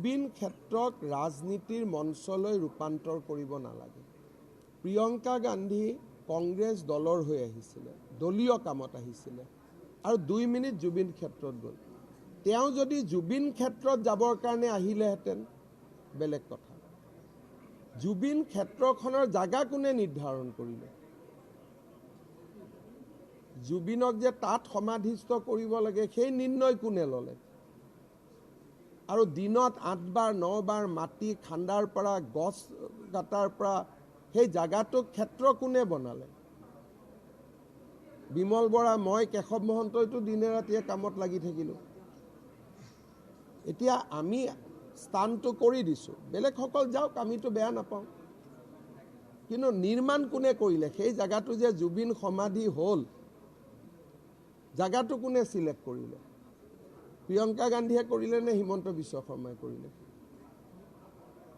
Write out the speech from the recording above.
জুবিন ক্ষেত্ৰক ৰাজনীতিৰ মঞ্চলৈ ৰূপান্তৰ কৰিব নালাগে। প্ৰিয়ংকা গান্ধী কংগ্ৰেছ দলৰ হৈ আহিছিলে, দলীয় কামত আহিছিলে আৰু 2 মিনিট জুবিন ক্ষেত্ৰত গ'ল। তেওঁ যদি জুবিন ক্ষেত্ৰত যাবৰ কাৰণে আহিলেহেঁতেন বেলেগ কথা। জুবিন ক্ষেত্ৰখনৰ জাগা কোনে নিৰ্ধাৰণ কৰিলে? জুবিনক যে তাত সমাধিস্থ কৰিব লাগে সেই নিৰ্ণয় কোনে ল'লে? আৰু দিনত 8 বাৰ 9 বাৰ মাটি খান্দাৰ পৰা গছ কাটাৰ পৰা সেই জাগাটোক ক্ষেত্ৰ কোনে বনালে? বিমল বৰা, মই, কেশৱ মহন্তইতো দিনে ৰাতিয়ে কামত লাগি থাকিলোঁ। এতিয়া আমি স্থানটো কৰি দিছোঁ, বেলেগসকল যাওক, আমিতো বেয়া নাপাওঁ। কিন্তু নিৰ্মাণ কোনে কৰিলে? সেই জাগাটো যে জুবিন সমাধি হ'ল, জাগাটো কোনে চিলেক্ট কৰিলে? প্ৰিয়ংকা গান্ধীয়ে কৰিলে নে হিমন্ত বিশ্ব শৰ্মাই কৰিলে?